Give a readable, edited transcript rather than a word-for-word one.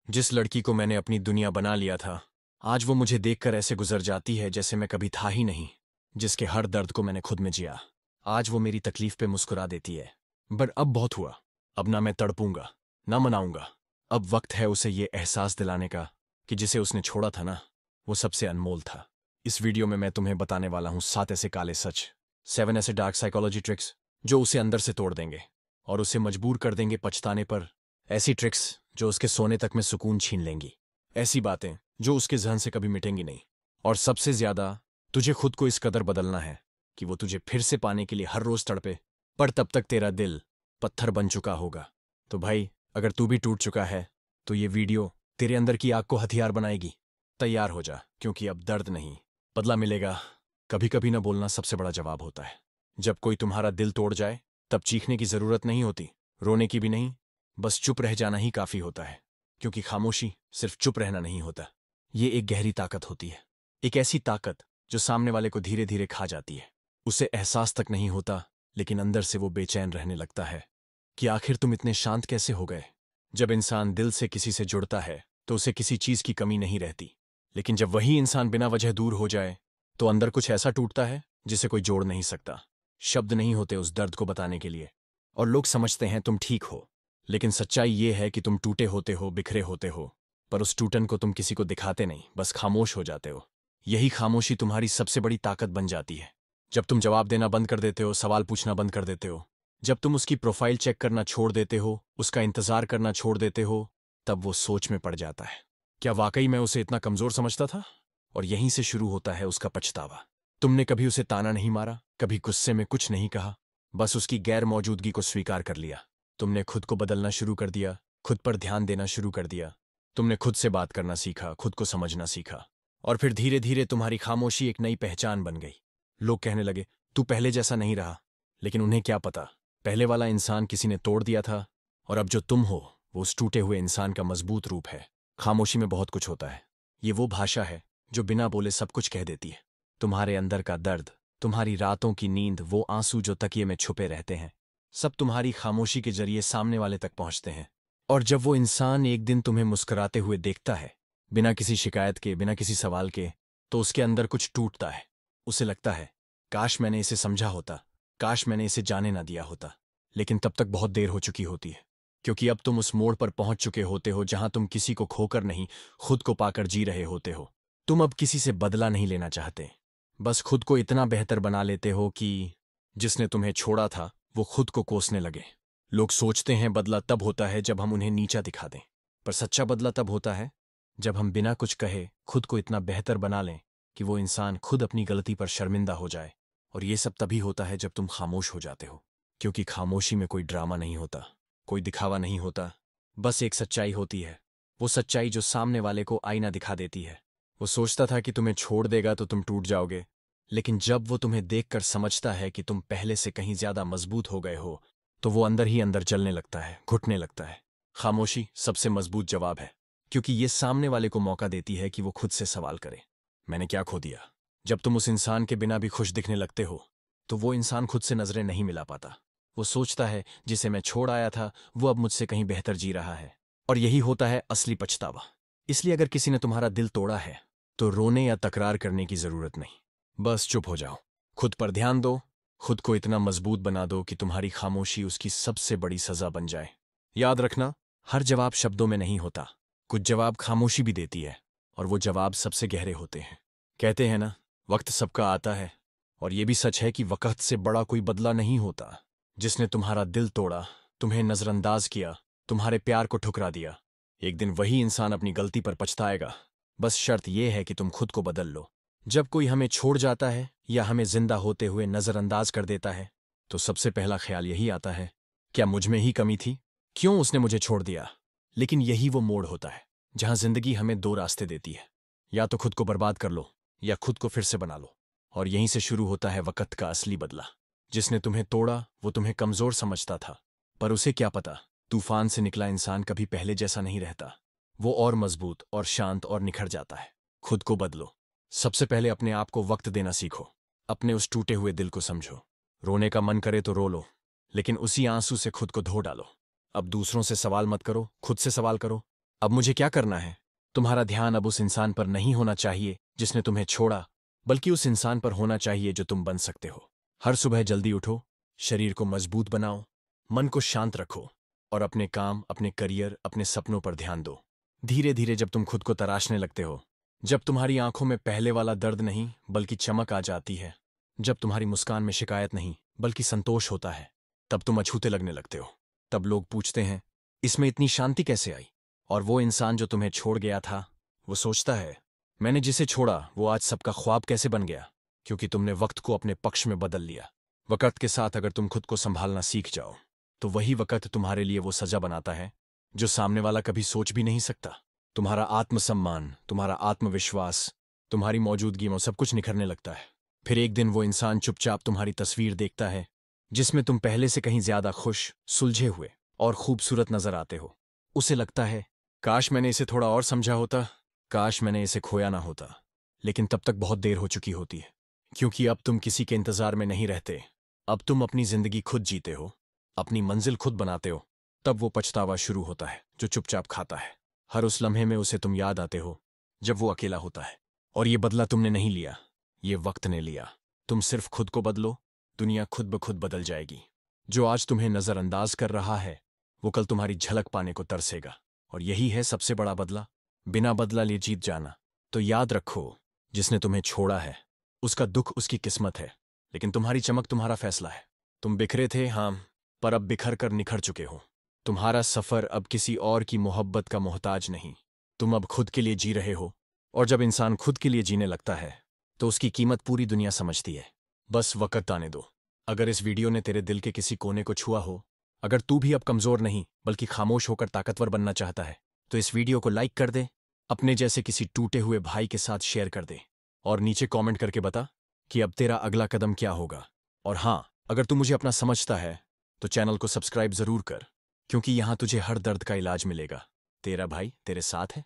जिस लड़की को मैंने अपनी दुनिया बना लिया था, आज वो मुझे देखकर ऐसे गुजर जाती है जैसे मैं कभी था ही नहीं। जिसके हर दर्द को मैंने खुद में जिया, आज वो मेरी तकलीफ पे मुस्कुरा देती है। पर अब बहुत हुआ। अब ना मैं तड़पूंगा, ना मनाऊंगा। अब वक्त है उसे ये एहसास दिलाने का कि जिसे उसने छोड़ा था ना, वो सबसे अनमोल था। इस वीडियो में मैं तुम्हें बताने वाला हूं 7 ऐसे काले सच, 7 ऐसे डार्क साइकोलॉजी ट्रिक्स जो उसे अंदर से तोड़ देंगे और उसे मजबूर कर देंगे पछताने पर। ऐसी ट्रिक्स जो उसके सोने तक में सुकून छीन लेंगी। ऐसी बातें जो उसके जहन से कभी मिटेंगी नहीं। और सबसे ज्यादा, तुझे खुद को इस कदर बदलना है कि वो तुझे फिर से पाने के लिए हर रोज तड़पे। पर तब तक तेरा दिल पत्थर बन चुका होगा। तो भाई, अगर तू भी टूट चुका है तो ये वीडियो तेरे अंदर की आग को हथियार बनाएगी। तैयार हो जा, क्योंकि अब दर्द नहीं, बदला मिलेगा। कभी कभी ना बोलना सबसे बड़ा जवाब होता है। जब कोई तुम्हारा दिल तोड़ जाए, तब चीखने की जरूरत नहीं होती, रोने की भी नहीं। बस चुप रह जाना ही काफी होता है। क्योंकि खामोशी सिर्फ चुप रहना नहीं होता, ये एक गहरी ताकत होती है। एक ऐसी ताकत जो सामने वाले को धीरे धीरे खा जाती है। उसे एहसास तक नहीं होता, लेकिन अंदर से वो बेचैन रहने लगता है कि आखिर तुम इतने शांत कैसे हो गए। जब इंसान दिल से किसी से जुड़ता है तो उसे किसी चीज की कमी नहीं रहती। लेकिन जब वही इंसान बिना वजह दूर हो जाए, तो अंदर कुछ ऐसा टूटता है जिसे कोई जोड़ नहीं सकता। शब्द नहीं होते उस दर्द को बताने के लिए। और लोग समझते हैं तुम ठीक हो, लेकिन सच्चाई ये है कि तुम टूटे होते हो, बिखरे होते हो। पर उस टूटन को तुम किसी को दिखाते नहीं, बस खामोश हो जाते हो। यही खामोशी तुम्हारी सबसे बड़ी ताकत बन जाती है। जब तुम जवाब देना बंद कर देते हो, सवाल पूछना बंद कर देते हो, जब तुम उसकी प्रोफाइल चेक करना छोड़ देते हो, उसका इंतजार करना छोड़ देते हो, तब वो सोच में पड़ जाता है, क्या वाकई मैं उसे इतना कमजोर समझता था। और यहीं से शुरू होता है उसका पछतावा। तुमने कभी उसे ताना नहीं मारा, कभी गुस्से में कुछ नहीं कहा, बस उसकी गैर मौजूदगी को स्वीकार कर लिया। तुमने खुद को बदलना शुरू कर दिया, खुद पर ध्यान देना शुरू कर दिया। तुमने खुद से बात करना सीखा, खुद को समझना सीखा। और फिर धीरे धीरे तुम्हारी खामोशी एक नई पहचान बन गई। लोग कहने लगे, तू पहले जैसा नहीं रहा। लेकिन उन्हें क्या पता, पहले वाला इंसान किसी ने तोड़ दिया था, और अब जो तुम हो वो उस टूटे हुए इंसान का मजबूत रूप है। खामोशी में बहुत कुछ होता है। ये वो भाषा है जो बिना बोले सब कुछ कह देती है। तुम्हारे अंदर का दर्द, तुम्हारी रातों की नींद, वो आंसू जो तकिए में छुपे रहते हैं, सब तुम्हारी खामोशी के जरिए सामने वाले तक पहुंचते हैं। और जब वो इंसान एक दिन तुम्हें मुस्कुराते हुए देखता है, बिना किसी शिकायत के, बिना किसी सवाल के, तो उसके अंदर कुछ टूटता है। उसे लगता है, काश मैंने इसे समझा होता, काश मैंने इसे जाने ना दिया होता। लेकिन तब तक बहुत देर हो चुकी होती है, क्योंकि अब तुम उस मोड़ पर पहुंच चुके होते हो जहां तुम किसी को खोकर नहीं, खुद को पाकर जी रहे होते हो। तुम अब किसी से बदला नहीं लेना चाहते, बस खुद को इतना बेहतर बना लेते हो कि जिसने तुम्हें छोड़ा था वो खुद को कोसने लगे। लोग सोचते हैं बदला तब होता है जब हम उन्हें नीचा दिखा दें, पर सच्चा बदला तब होता है जब हम बिना कुछ कहे खुद को इतना बेहतर बना लें कि वो इंसान खुद अपनी गलती पर शर्मिंदा हो जाए। और ये सब तभी होता है जब तुम खामोश हो जाते हो, क्योंकि खामोशी में कोई ड्रामा नहीं होता, कोई दिखावा नहीं होता। बस एक सच्चाई होती है, वो सच्चाई जो सामने वाले को आईना दिखा देती है। वो सोचता था कि तुम्हें छोड़ देगा तो तुम टूट जाओगे, लेकिन जब वो तुम्हें देखकर समझता है कि तुम पहले से कहीं ज्यादा मजबूत हो गए हो, तो वो अंदर ही अंदर जलने लगता है, घुटने लगता है। खामोशी सबसे मजबूत जवाब है, क्योंकि ये सामने वाले को मौका देती है कि वो खुद से सवाल करे, मैंने क्या खो दिया। जब तुम उस इंसान के बिना भी खुश दिखने लगते हो, तो वो इंसान खुद से नजरें नहीं मिला पाता। वो सोचता है जिसे मैं छोड़ आया था वो अब मुझसे कहीं बेहतर जी रहा है। और यही होता है असली पछतावा। इसलिए अगर किसी ने तुम्हारा दिल तोड़ा है, तो रोने या तकरार करने की जरूरत नहीं, बस चुप हो जाओ। खुद पर ध्यान दो, खुद को इतना मजबूत बना दो कि तुम्हारी खामोशी उसकी सबसे बड़ी सजा बन जाए। याद रखना, हर जवाब शब्दों में नहीं होता, कुछ जवाब खामोशी भी देती है, और वो जवाब सबसे गहरे होते हैं। कहते हैं ना, वक्त सबका आता है, और ये भी सच है कि वक्त से बड़ा कोई बदला नहीं होता। जिसने तुम्हारा दिल तोड़ा, तुम्हें नजरअंदाज किया, तुम्हारे प्यार को ठुकरा दिया, एक दिन वही इंसान अपनी गलती पर पछताएगा। बस शर्त यह है कि तुम खुद को बदल लो। जब कोई हमें छोड़ जाता है या हमें जिंदा होते हुए नजरअंदाज कर देता है, तो सबसे पहला ख्याल यही आता है, क्या मुझ में ही कमी थी, क्यों उसने मुझे छोड़ दिया। लेकिन यही वो मोड़ होता है जहां जिंदगी हमें दो रास्ते देती है, या तो खुद को बर्बाद कर लो या खुद को फिर से बना लो। और यहीं से शुरू होता है वक्त का असली बदला। जिसने तुम्हें तोड़ा वो तुम्हें कमजोर समझता था, पर उसे क्या पता, तूफान से निकला इंसान कभी पहले जैसा नहीं रहता। वो और मजबूत और शांत और निखर जाता है। खुद को बदलो। सबसे पहले अपने आप को वक्त देना सीखो। अपने उस टूटे हुए दिल को समझो। रोने का मन करे तो रो लो, लेकिन उसी आंसू से खुद को धो डालो। अब दूसरों से सवाल मत करो, खुद से सवाल करो, अब मुझे क्या करना है? तुम्हारा ध्यान अब उस इंसान पर नहीं होना चाहिए जिसने तुम्हें छोड़ा, बल्कि उस इंसान पर होना चाहिए जो तुम बन सकते हो। हर सुबह जल्दी उठो, शरीर को मजबूत बनाओ, मन को शांत रखो और अपने काम, अपने करियर, अपने सपनों पर ध्यान दो। धीरे धीरे जब तुम खुद को तराशने लगते हो, जब तुम्हारी आंखों में पहले वाला दर्द नहीं बल्कि चमक आ जाती है, जब तुम्हारी मुस्कान में शिकायत नहीं बल्कि संतोष होता है, तब तुम अछूते लगने लगते हो। तब लोग पूछते हैं, इसमें इतनी शांति कैसे आई? और वो इंसान जो तुम्हें छोड़ गया था, वो सोचता है, मैंने जिसे छोड़ा वो आज सबका ख्वाब कैसे बन गया? क्योंकि तुमने वक्त को अपने पक्ष में बदल लिया। वक्त के साथ अगर तुम खुद को संभालना सीख जाओ, तो वही वक्त तुम्हारे लिए वो सजा बनाता है जो सामने वाला कभी सोच भी नहीं सकता। तुम्हारा आत्मसम्मान, तुम्हारा आत्मविश्वास, तुम्हारी मौजूदगी में सब कुछ निखरने लगता है। फिर एक दिन वो इंसान चुपचाप तुम्हारी तस्वीर देखता है, जिसमें तुम पहले से कहीं ज्यादा खुश, सुलझे हुए और खूबसूरत नजर आते हो। उसे लगता है, काश मैंने इसे थोड़ा और समझा होता, काश मैंने इसे खोया ना होता। लेकिन तब तक बहुत देर हो चुकी होती है, क्योंकि अब तुम किसी के इंतजार में नहीं रहते। अब तुम अपनी जिंदगी खुद जीते हो, अपनी मंजिल खुद बनाते हो। तब वो पछतावा शुरू होता है जो चुपचाप खाता है। हर उस लम्हे में उसे तुम याद आते हो जब वो अकेला होता है। और ये बदला तुमने नहीं लिया, ये वक्त ने लिया। तुम सिर्फ खुद को बदलो, दुनिया खुद ब खुद बदल जाएगी। जो आज तुम्हें नजरअंदाज कर रहा है, वो कल तुम्हारी झलक पाने को तरसेगा। और यही है सबसे बड़ा बदला, बिना बदला लिए जीत जाना। तो याद रखो, जिसने तुम्हें छोड़ा है, उसका दुख उसकी किस्मत है, लेकिन तुम्हारी चमक तुम्हारा फैसला है। तुम बिखरे थे, हाँ, पर अब बिखर कर निखर चुके हो। तुम्हारा सफर अब किसी और की मोहब्बत का मोहताज नहीं। तुम अब खुद के लिए जी रहे हो, और जब इंसान खुद के लिए जीने लगता है, तो उसकी कीमत पूरी दुनिया समझती है। बस वक्त आने दो। अगर इस वीडियो ने तेरे दिल के किसी कोने को छुआ हो, अगर तू भी अब कमजोर नहीं बल्कि खामोश होकर ताकतवर बनना चाहता है, तो इस वीडियो को लाइक कर दे, अपने जैसे किसी टूटे हुए भाई के साथ शेयर कर दे, और नीचे कमेंट करके बता कि अब तेरा अगला कदम क्या होगा। और हाँ, अगर तू मुझे अपना समझता है, तो चैनल को सब्सक्राइब जरूर कर, क्योंकि यहां तुझे हर दर्द का इलाज मिलेगा। तेरा भाई तेरे साथ है।